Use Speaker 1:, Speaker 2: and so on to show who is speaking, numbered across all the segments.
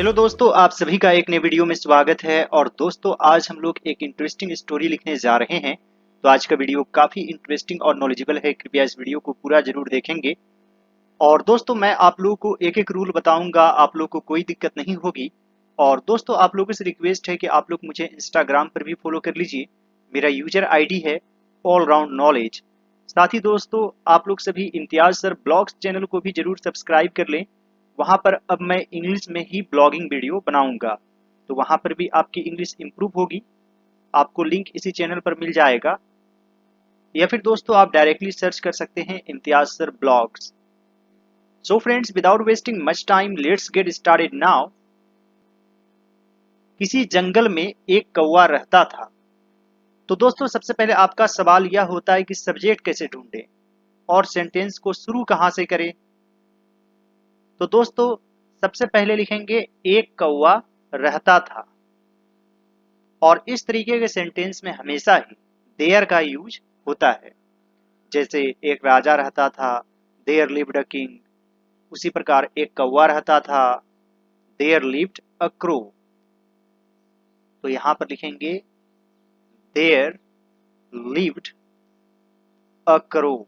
Speaker 1: Hello दोस्तों, आप सभी का एक नए वीडियो में स्वागत है। और दोस्तों, आज हम लोग एक इंटरेस्टिंग स्टोरी लिखने जा रहे हैं। तो आज का वीडियो काफ़ी इंटरेस्टिंग और नॉलेजेबल है। कृपया इस वीडियो को पूरा जरूर देखेंगे। और दोस्तों, मैं आप लोगों को एक एक रूल बताऊंगा, आप लोगों को कोई दिक्कत नहीं होगी। और दोस्तों, आप लोगों से रिक्वेस्ट है कि आप लोग मुझे इंस्टाग्राम पर भी फॉलो कर लीजिए। मेरा यूजर आईडी है ऑल राउंड नॉलेज। साथ ही दोस्तों, आप लोग सभी इम्तियाज सर ब्लॉग्स चैनल को भी जरूर सब्सक्राइब कर लें। वहां पर अब मैं इंग्लिश में ही ब्लॉगिंग वीडियो बनाऊंगा, तो वहां पर भी आपकी इंग्लिश इंप्रूव होगी। आपको लिंक इसी चैनल पर मिल जाएगा, या फिर दोस्तों आप डायरेक्टली सर्च कर सकते हैं Imtiaz sir blogs. So friends, without wasting much time, let's get started now. किसी जंगल में एक कौवा रहता था। तो दोस्तों, सबसे पहले आपका सवाल यह होता है कि सब्जेक्ट कैसे ढूंढें और सेंटेंस को शुरू कहां से करें। तो दोस्तों, सबसे पहले लिखेंगे एक कौवा रहता था। और इस तरीके के सेंटेंस में हमेशा ही देयर का यूज होता है। जैसे एक राजा रहता था, देयर लिव्ड अ किंग। उसी प्रकार एक कौवा रहता था, देयर लिव्ड अ क्रो। तो यहां पर लिखेंगे देयर लिव्ड अ क्रो।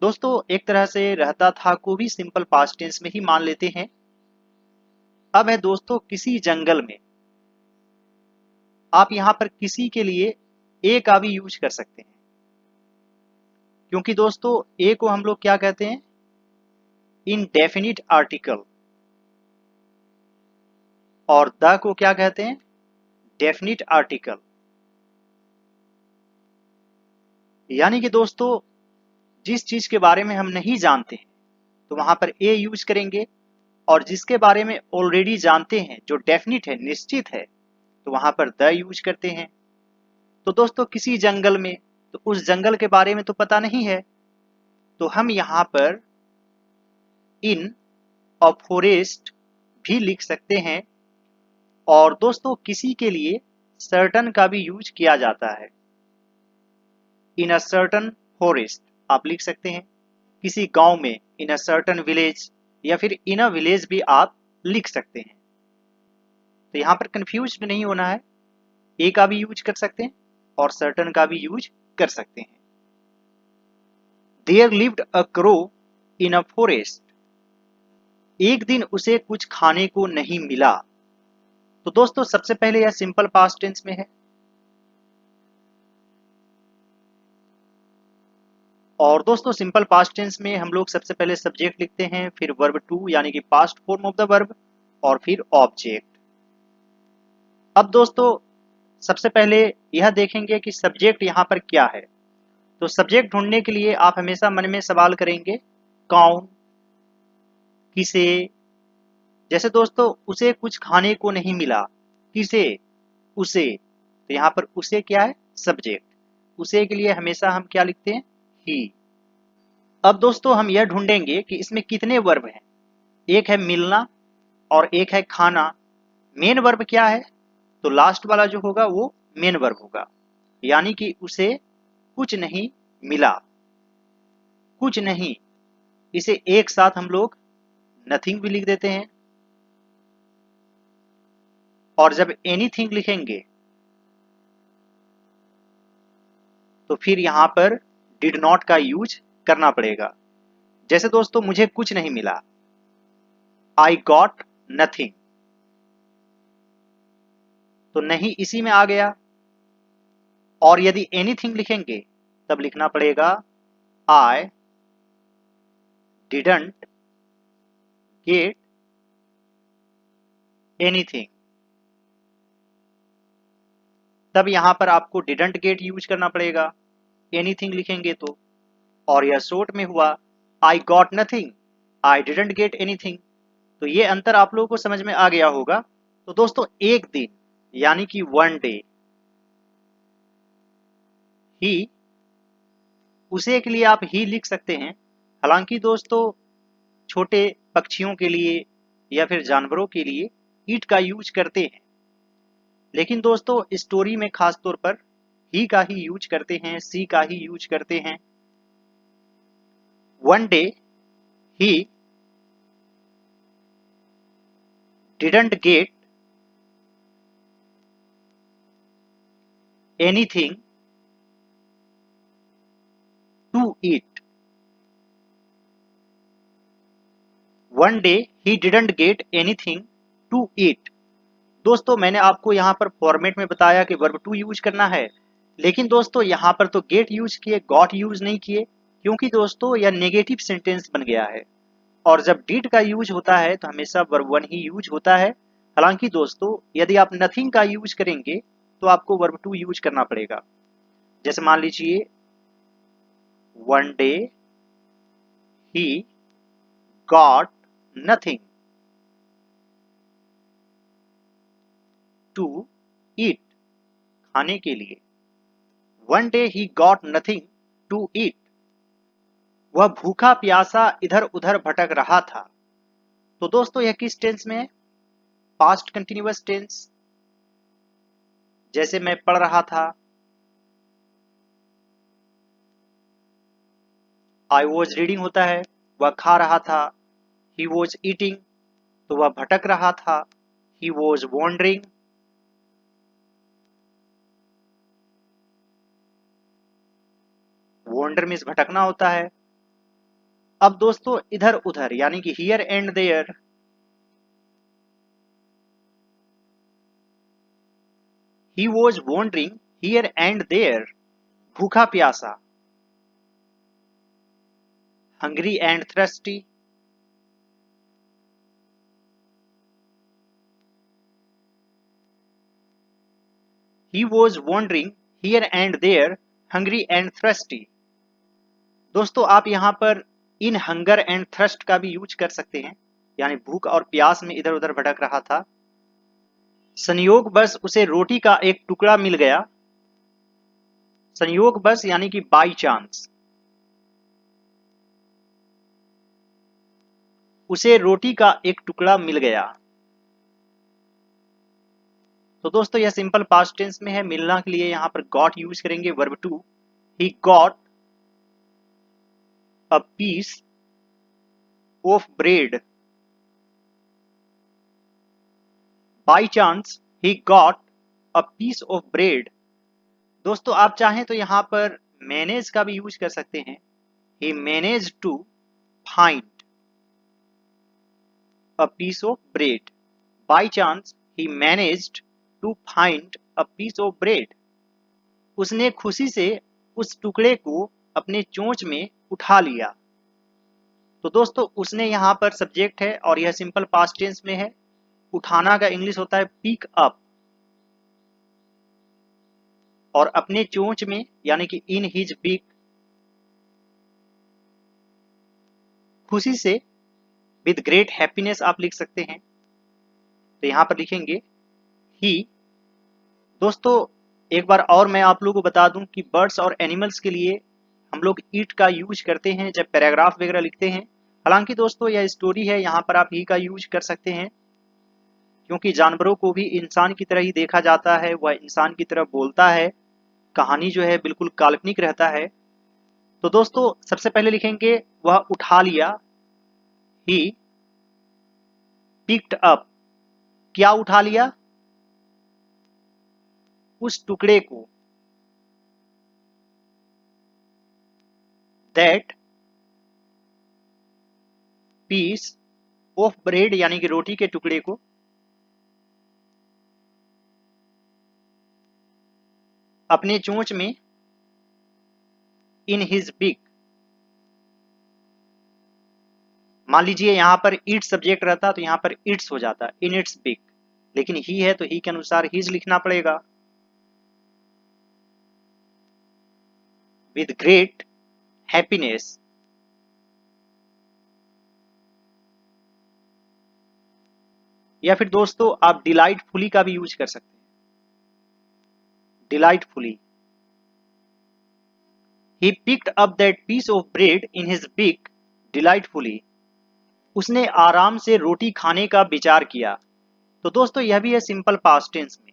Speaker 1: दोस्तों, एक तरह से रहता था को भी सिंपल पास्ट टेंस में ही मान लेते हैं। अब है दोस्तों किसी जंगल में। आप यहां पर किसी के लिए ए का भी यूज कर सकते हैं, क्योंकि दोस्तों ए को हम लोग क्या कहते हैं, इनडेफिनिट आर्टिकल। और द को क्या कहते हैं, डेफिनिट आर्टिकल। यानी कि दोस्तों, जिस चीज के बारे में हम नहीं जानते हैं तो वहां पर ए यूज करेंगे। और जिसके बारे में ऑलरेडी जानते हैं, जो डेफिनिट है, निश्चित है, तो वहां पर द यूज करते हैं। तो दोस्तों किसी जंगल में, तो उस जंगल के बारे में तो पता नहीं है, तो हम यहां पर इन अ फॉरेस्ट भी लिख सकते हैं। और दोस्तों किसी के लिए सर्टन का भी यूज किया जाता है। इन अ सर्टन फॉरेस्ट आप लिख सकते हैं। किसी गांव में इन अ सर्टन विलेज, या फिर इन अ विलेज भी आप लिख सकते हैं। तो यहां पर कंफ्यूज नहीं होना है, ए का भी यूज कर सकते हैं और सर्टन का भी यूज कर सकते हैं। There lived a crow in a forest. एक दिन उसे कुछ खाने को नहीं मिला। तो दोस्तों सबसे पहले यह सिंपल पास्ट टेंस में है। और दोस्तों सिंपल पास्ट टेंस में हम लोग सबसे पहले सब्जेक्ट लिखते हैं, फिर वर्ब टू यानी कि past form of the verb, और फिर ऑब्जेक्ट। अब दोस्तों सबसे पहले यह देखेंगे कि सब्जेक्ट यहां पर क्या है। तो सब्जेक्ट ढूंढने के लिए आप हमेशा मन में सवाल करेंगे, कौन, किसे। जैसे दोस्तों उसे कुछ खाने को नहीं मिला, किसे, उसे। तो यहां पर उसे क्या है, सब्जेक्ट। उसे के लिए हमेशा हम क्या लिखते हैं, ही। अब दोस्तों हम यह ढूंढेंगे कि इसमें कितने वर्ब हैं। एक है मिलना और एक है खाना। मेन वर्ब क्या है, तो लास्ट वाला जो होगा वो मेन वर्ब होगा। यानी कि उसे कुछ नहीं मिला, कुछ नहीं। इसे एक साथ हम लोग नथिंग भी लिख देते हैं। और जब एनीथिंग लिखेंगे तो फिर यहां पर डिड नॉट का यूज करना पड़ेगा। जैसे दोस्तों मुझे कुछ नहीं मिला, आई गॉट नथिंग। तो नहीं इसी में आ गया। और यदि एनीथिंग लिखेंगे तब लिखना पड़ेगा आई डिडंट गेट एनीथिंग। तब यहां पर आपको डिडंट गेट यूज करना पड़ेगा एनीथिंग लिखेंगे तो। और यह शॉर्ट में हुआ, I got nothing, I didn't get anything. तो ये अंतर आप लोगों को समझ में आ गया होगा। तो दोस्तों एक दिन यानी कि वन डे, ही, उसे के लिए आप ही लिख सकते हैं। हालांकि दोस्तों छोटे पक्षियों के लिए या फिर जानवरों के लिए ईट का यूज करते हैं, लेकिन दोस्तों स्टोरी में खास तौर पर ही का ही यूज करते हैं, सी का ही यूज करते हैं। One day he didn't get anything to eat. One day he didn't get anything to eat. दोस्तों मैंने आपको यहाँ पर फॉर्मेट में बताया कि वर्ब टू यूज करना है, लेकिन दोस्तों यहाँ पर तो गेट यूज किए, गॉट यूज नहीं किए, क्योंकि दोस्तों यह नेगेटिव सेंटेंस बन गया है और जब डिड का यूज होता है तो हमेशा वर्ब वन ही यूज होता है। हालांकि दोस्तों यदि आप नथिंग का यूज करेंगे तो आपको वर्ब टू यूज करना पड़ेगा। जैसे मान लीजिए one day he got nothing to eat, खाने के लिए। One day he got nothing to eat, वह भूखा प्यासा इधर उधर भटक रहा था। तो दोस्तों यह किस टेंस में है? Past continuous tense. जैसे मैं पढ़ रहा था, आई वॉज रीडिंग होता है, वह खा रहा था। ही वॉज ईटिंग, तो वह भटक रहा था। He was wandering, wander means भटकना होता है। अब दोस्तों इधर उधर यानी कि here and there, he was wandering here and there, भूखा प्यासा। Hungry and thirsty, he was wandering here and there hungry and thirsty। दोस्तों आप यहाँ पर इन हंगर एंड थ्रस्ट का भी यूज कर सकते हैं, यानी भूख और प्यास में इधर उधर भटक रहा था। संयोग बस उसे रोटी का एक टुकड़ा मिल गया। संयोग बस यानी कि बाई चांस, उसे रोटी का एक टुकड़ा मिल गया। तो दोस्तों यह सिंपल पास्ट टेंस में है। मिलना के लिए यहाँ पर गॉट यूज करेंगे, verb two. He got a piece of bread, by chance he got a piece of bread. दोस्तों आप चाहें तो यहाँ पर मैनेज का भी यूज कर सकते हैं। He manage to find a piece of bread, by chance he managed to find a piece of bread. उसने खुशी से उस टुकड़े को अपने चोंच में उठा लिया। तो दोस्तों उसने यहाँ पर सब्जेक्ट है और यह सिंपल पास्ट टेंस में है। उठाना का इंग्लिश होता है पिक अप, और अपने चोंच में यानी कि इन हिज बिग, खुशी से, विद ग्रेट हैप्पीनेस आप लिख सकते हैं। तो यहाँ पर लिखेंगे ही। दोस्तों एक बार और मैं आप लोगों को बता दूं कि बर्ड्स और एनिमल्स के लिए हम लोग ईट का यूज करते हैं जब पैराग्राफ वगैरह लिखते हैं। हालांकि दोस्तों यह स्टोरी है, यहाँ पर आप ही का यूज कर सकते हैं, क्योंकि जानवरों को भी इंसान की तरह ही देखा जाता है, वह इंसान की तरह बोलता है। कहानी जो है बिल्कुल काल्पनिक रहता है। तो दोस्तों सबसे पहले लिखेंगे वह उठा लिया, ही पिक्ड अप। क्या उठा लिया? उस टुकड़े को, दैट पीस ऑफ ब्रेड यानी कि रोटी के टुकड़े को, अपने चोंच में, इन हिज बिक। मान लीजिए यहां पर इट सब्जेक्ट रहता तो यहां पर इट्स हो जाता, इन इट्स बिक, लेकिन ही है तो ही के अनुसार हिज लिखना पड़ेगा। विद ग्रेट हैप्पीनेस, या फिर दोस्तों आप डिलाइटफुली का भी यूज कर सकते हैं। Delightfully, he picked up that piece of bread in his beak delightfully. उसने आराम से रोटी खाने का विचार किया। तो दोस्तों यह भी है सिंपल पास्ट टेंस में।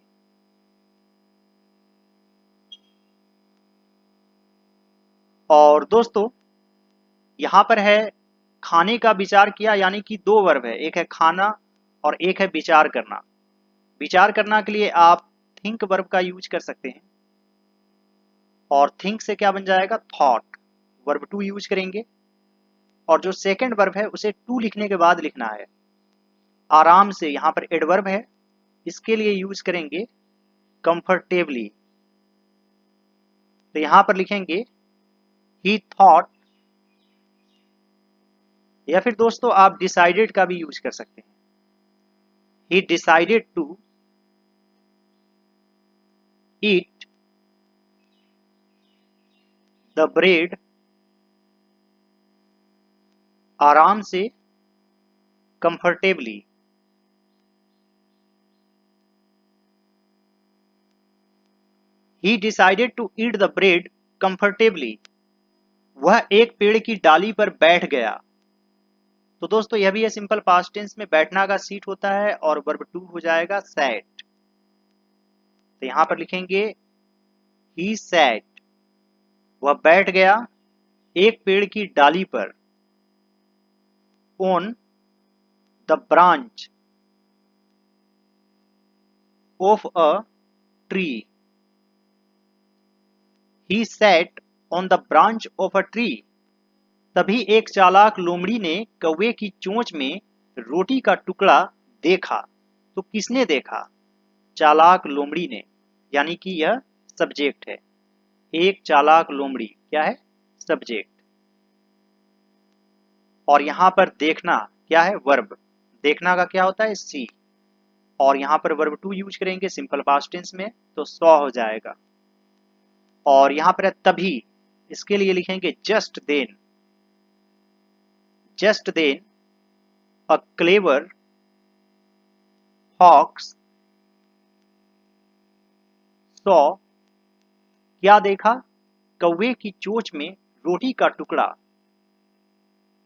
Speaker 1: और दोस्तों यहां पर है खाने का विचार किया, यानी कि दो वर्ब है, एक है खाना और एक है विचार करना। विचार करना के लिए आप थिंक वर्ब का यूज कर सकते हैं, और थिंक से क्या बन जाएगा, थॉट। वर्ब टू यूज करेंगे, और जो सेकंड वर्ब है उसे टू लिखने के बाद लिखना है। आराम से, यहाँ पर एडवर्ब है, इसके लिए यूज करेंगे कंफर्टेबली। तो यहां पर लिखेंगे ही थॉट, या फिर दोस्तों आप डिसाइडेड का भी यूज कर सकते हैं। He decided to eat the bread, आराम से, comfortably. He decided to eat the bread comfortably, वह एक पेड़ की डाली पर बैठ गया। तो दोस्तों यह भी है सिंपल पास्ट टेंस में बैठना का सीट होता है, और वर्ब टू हो जाएगा सैट। तो यहां पर लिखेंगे ही सैट, वह बैठ गया एक पेड़ की डाली पर, on the branch of a tree. He sat on the branch of a tree. तभी एक चालाक लोमड़ी ने कौवे की चोंच में रोटी का टुकड़ा देखा। तो किसने देखा, चालाक लोमड़ी ने, यानी कि यह सब्जेक्ट है। एक चालाक लोमड़ी क्या है, सब्जेक्ट। और यहां पर देखना क्या है, वर्ब। देखना का क्या होता है, सी। और यहां पर वर्ब टू यूज करेंगे सिंपल पास्ट टेंस में, तो सॉ हो जाएगा। और यहां पर है तभी, इसके लिए लिखेंगे just then. Just then a clever fox saw, क्या देखा, कौवे की चोंच में रोटी का टुकड़ा,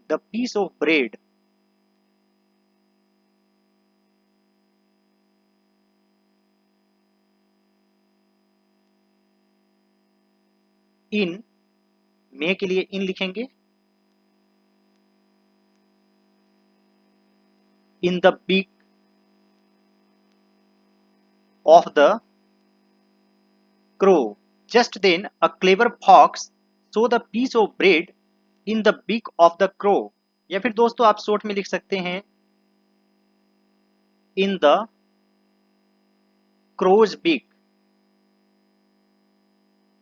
Speaker 1: the piece of bread. In, मे के लिए इन लिखेंगे, in the beak of the crow. Just then a clever fox saw the piece of bread in the beak of the crow. या फिर दोस्तों आप शॉर्ट में लिख सकते हैं in the crow's beak।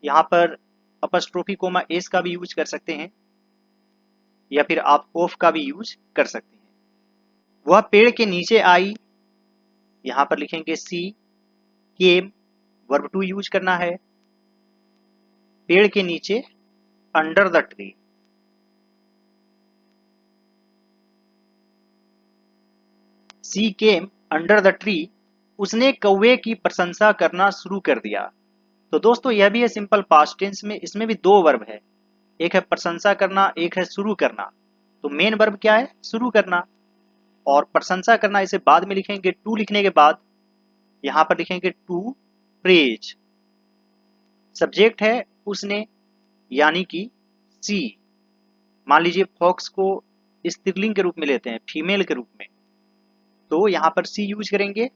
Speaker 1: यहां पर अपस्ट्रोफी कोमा एस का भी यूज कर सकते हैं, या फिर आप ऑफ का भी यूज कर सकते हैं। वह पेड़ के नीचे आई, यहां पर लिखेंगे she came, verb two use करना है। पेड़ के नीचे, under the tree. She came under the tree, उसने कौवे की प्रशंसा करना शुरू कर दिया। तो दोस्तों यह भी है सिंपल पास्ट टेंस में, इसमें भी दो वर्ब है, एक है प्रशंसा करना, एक है शुरू करना। तो मेन वर्ब क्या है, शुरू करना, और प्रशंसा करना इसे बाद में लिखेंगे, टू लिखने के बाद यहां पर लिखेंगे टू प्रेज। सब्जेक्ट है उसने, यानी कि सी। मान लीजिए फॉक्स को स्त्रीलिंग के रूप में लेते हैं, फीमेल के रूप में, तो यहां पर सी यूज करेंगे।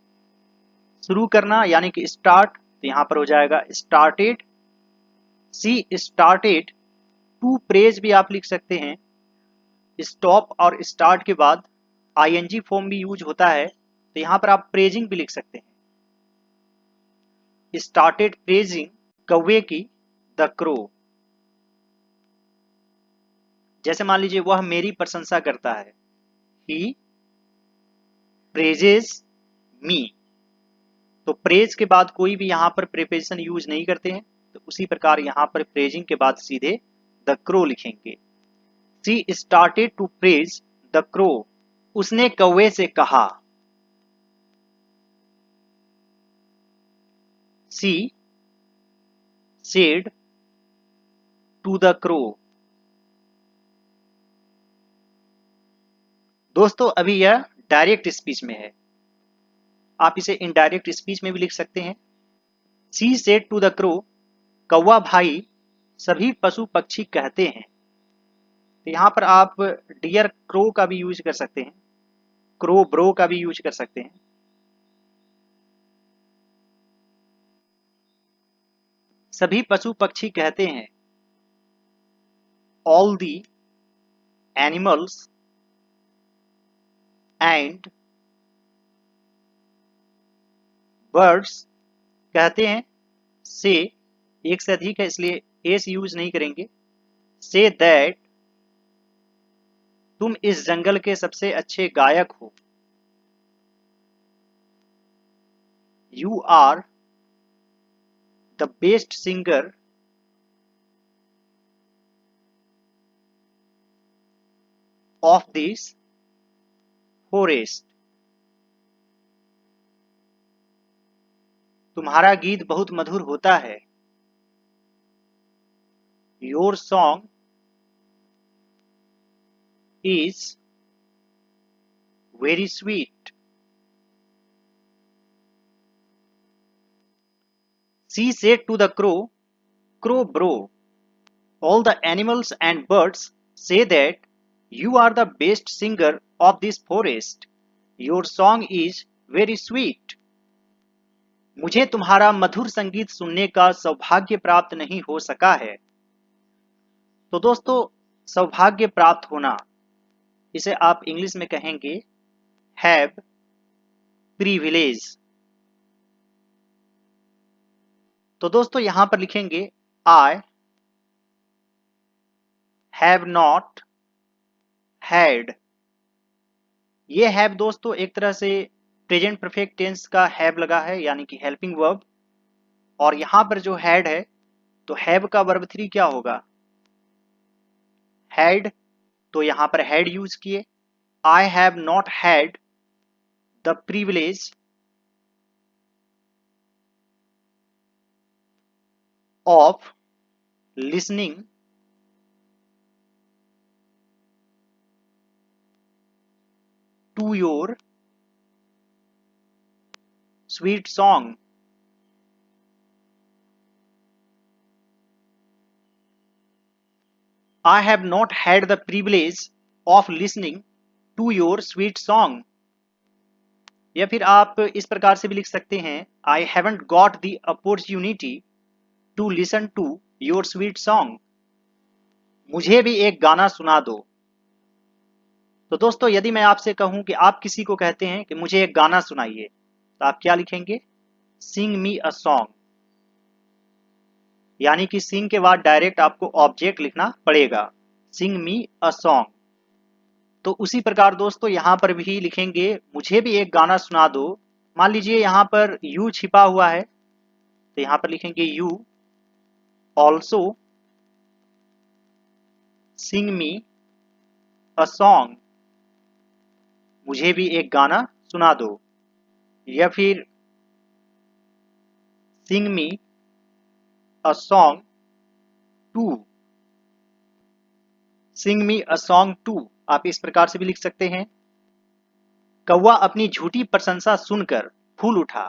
Speaker 1: शुरू करना यानी कि स्टार्ट, तो यहां पर हो जाएगा started. She started to praise भी आप लिख सकते हैं। स्टॉप और स्टार्ट के बाद आईएनजी फॉर्म भी यूज होता है, तो यहां पर आप प्रेजिंग भी लिख सकते हैं। स्टार्टेड प्रेजिंग कौवे की द क्रो। जैसे मान लीजिए वह मेरी प्रशंसा करता है, ही प्रेजेस मी। तो प्रेज के बाद कोई भी यहां पर प्रीपोजिशन यूज नहीं करते हैं, तो उसी प्रकार यहां पर प्रेजिंग के बाद सीधे द क्रो लिखेंगे। She started to praise the crow, उसने कौवे से कहा। She said to the crow. दोस्तों अभी यह डायरेक्ट स्पीच में है, आप इसे इनडायरेक्ट स्पीच में भी लिख सकते हैं। She said to the crow, कौवा भाई सभी पशु पक्षी कहते हैं। तो यहां पर आप डियर क्रो का भी यूज कर सकते हैं। क्रो ब्रो का भी यूज कर सकते हैं। सभी पशु पक्षी कहते हैं, all the animals and birds कहते हैं, से एक से अधिक है इसलिए एस यूज नहीं करेंगे, से दैट तुम इस जंगल के सबसे अच्छे गायक हो, you are the best singer of this forest. तुम्हारा गीत बहुत मधुर होता है, your song is very sweet. She said to the crow, crow bro, all the animals and birds say that you are the best singer of this forest. Your song is very sweet. मुझे तुम्हारा मधुर संगीत सुनने का सौभाग्य प्राप्त नहीं हो सका है। तो दोस्तों, सौभाग्य प्राप्त होना, इसे आप इंग्लिश में कहेंगे हैव प्रिविलेज। तो दोस्तों यहां पर लिखेंगे आई हैव नॉट हैड। ये हैव दोस्तों एक तरह से प्रेजेंट परफेक्ट टेंस का हैव लगा है, यानी कि हेल्पिंग वर्ब। और यहां पर जो हैड है, तो हैव का वर्ब 3 क्या होगा, हैड, तो यहां पर हैड यूज किए। I have not had the privilege of listening to your sweet song. I have not had the privilege of listening to your sweet song। या फिर आप इस प्रकार से भी लिख सकते हैं, I haven't got the opportunity to listen to your sweet song। मुझे भी एक गाना सुना दो। तो दोस्तों यदि मैं आपसे कहूं कि आप किसी को कहते हैं कि मुझे एक गाना सुनाइए, तो आप क्या लिखेंगे, Sing me a song। यानी कि सिंग के बाद डायरेक्ट आपको ऑब्जेक्ट लिखना पड़ेगा, सिंग मी अ सॉन्ग। तो उसी प्रकार दोस्तों यहां पर भी लिखेंगे, मुझे भी एक गाना सुना दो। मान लीजिए यहां पर यू छिपा हुआ है, तो यहां पर लिखेंगे you also sing me a song. मुझे भी एक गाना सुना दो। या फिर sing me a song too, sing me a song too, आप इस प्रकार से भी लिख सकते हैं। कौवा अपनी झूठी प्रशंसा सुनकर फूल उठा।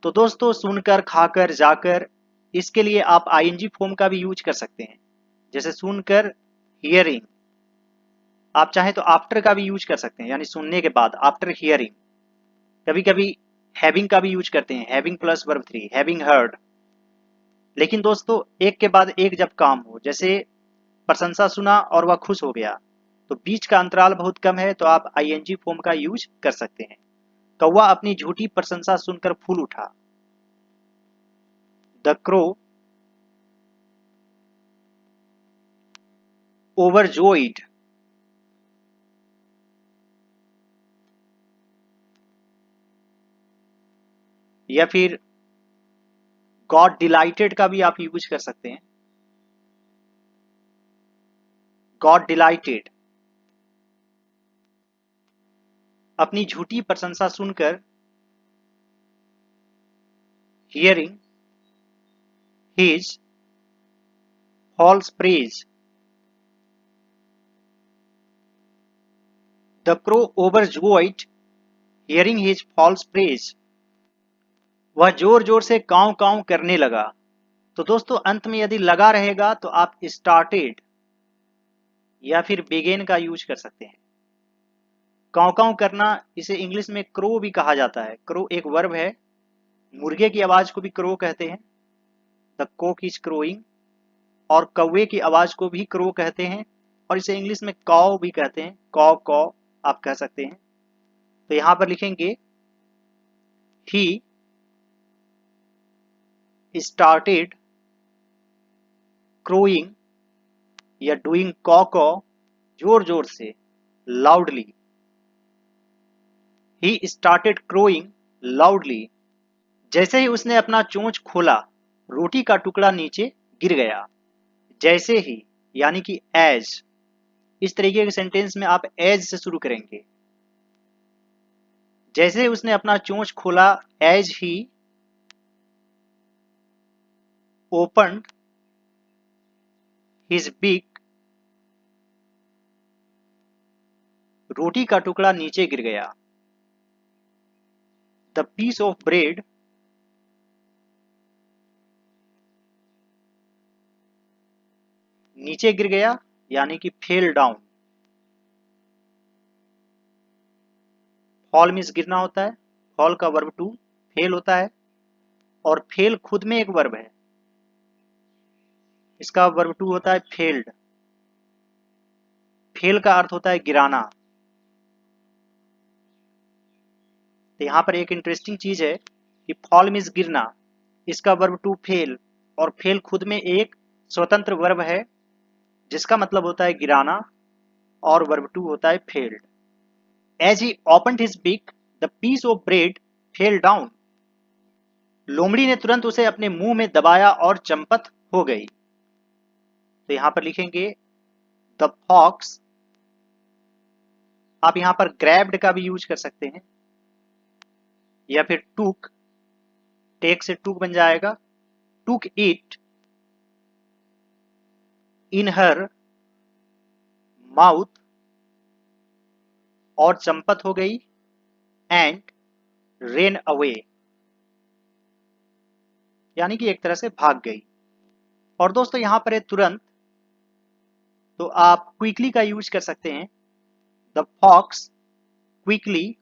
Speaker 1: तो दोस्तों सुनकर, खाकर, जाकर, इसके लिए आप आईएनजी फॉर्म का भी यूज कर सकते हैं, जैसे सुनकर हियरिंग। आप चाहें तो आफ्टर का भी यूज कर सकते हैं, यानी सुनने के बाद, आफ्टर हियरिंग। कभी कभी हैविंग का भी यूज करते हैं, having plus verb 3, having heard. लेकिन दोस्तों एक के बाद एक जब काम हो, जैसे प्रशंसा सुना और वह खुश हो गया, तो बीच का अंतराल बहुत कम है, तो आप आईएनजी फॉर्म का यूज कर सकते हैं। कौवा अपनी झूठी प्रशंसा सुनकर फूल उठा। The crow overjoyed. या फिर गॉड डिलाइटेड का भी आप यूज कर सकते हैं, गॉड डिलाइटेड। अपनी झूठी प्रशंसा सुनकर, hearing his false praise. The crow overjoyed hearing his false praise. वह जोर जोर से कांव कांव करने लगा। तो दोस्तों अंत में यदि लगा रहेगा तो आप स्टार्टेड या फिर बिगेन का यूज कर सकते हैं। काँव काँव करना, इसे इंग्लिश में क्रो भी कहा जाता है। क्रो एक वर्ब है। मुर्गे की आवाज को भी क्रो कहते हैं, द कॉक इज क्रोइंग। और कौवे की आवाज को भी क्रो कहते हैं, और इसे इंग्लिश में कॉव भी कहते हैं, कॉ कॉ आप कह सकते हैं। तो यहां पर लिखेंगे ही स्टार्टेड क्रोइंग या डूइंग कॉ कॉ, जोर जोर से, loudly. He started crowing loudly. जैसे ही उसने अपना चोंच खोला, रोटी का टुकड़ा नीचे गिर गया। जैसे ही यानी कि एज, इस तरीके के सेंटेंस में आप एज से शुरू करेंगे। जैसे ही उसने अपना चोंच खोला, as he opened his beak, रोटी का टुकड़ा नीचे गिर गया। द पीस ऑफ ब्रेड नीचे गिर गया यानी कि फेल डाउन। फॉल मीन्स गिरना होता है, फॉल का वर्ब टू फेल होता है, और फेल खुद में एक वर्ब है, इसका वर्ब टू होता है फेल्ड। फेल का अर्थ होता है गिराना। तो यहां पर एक इंटरेस्टिंग चीज है कि फॉल मीन्स गिरना, इसका वर्ब टू फेल, और फेल खुद में एक स्वतंत्र वर्ब है जिसका मतलब होता है गिराना, और वर्ब टू होता है failed. As he opened his beak, the piece of bread fell down. लोमड़ी ने तुरंत उसे अपने मुंह में दबाया और चंपत हो गई। तो यहां पर लिखेंगे द फॉक्स, आप यहां पर ग्रैब्ड का भी यूज कर सकते हैं, या फिर टूक, टेक से टूक बन जाएगा, टूक इट इन हर माउथ, और चंपत हो गई, एंड रेन अवे, यानी कि एक तरह से भाग गई। और दोस्तों यहां पर है तुरंत, तो आप क्विकली का यूज कर सकते हैं, द फॉक्स क्विकली,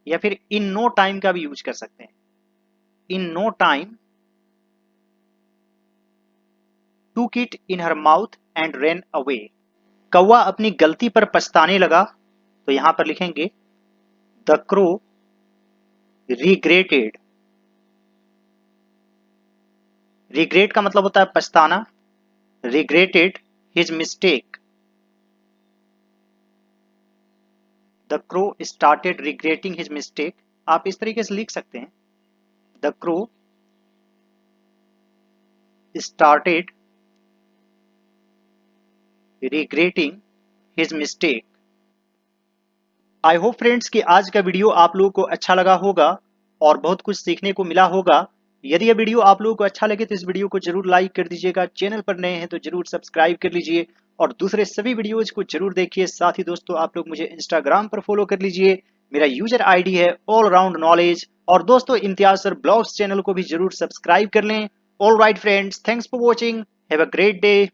Speaker 1: या फिर इन नो टाइम का भी यूज कर सकते हैं, in no time took it in her mouth and ran away. कौवा अपनी गलती पर पछताने लगा, तो यहां पर लिखेंगे द क्रो रिग्रेटेड। रिग्रेट का मतलब होता है पछताना, regretted his mistake. The crow started regretting his mistake, आप इस तरीके से लिख सकते हैं, the crow started regretting his mistake. I hope friends कि आज का वीडियो आप लोगों को अच्छा लगा होगा और बहुत कुछ सीखने को मिला होगा। यदि यह वीडियो आप लोगों को अच्छा लगे तो इस वीडियो को जरूर लाइक कर दीजिएगा, चैनल पर नए हैं तो जरूर सब्सक्राइब कर लीजिए, और दूसरे सभी वीडियोज को जरूर देखिए। साथ ही दोस्तों आप लोग मुझे इंस्टाग्राम पर फॉलो कर लीजिए, मेरा यूजर आईडी है ऑल राउंड नॉलेज। और दोस्तों इम्तियाज सर ब्लॉग्स चैनल को भी जरूर सब्सक्राइब कर लें। All right friends, thanks for watching, have a great day.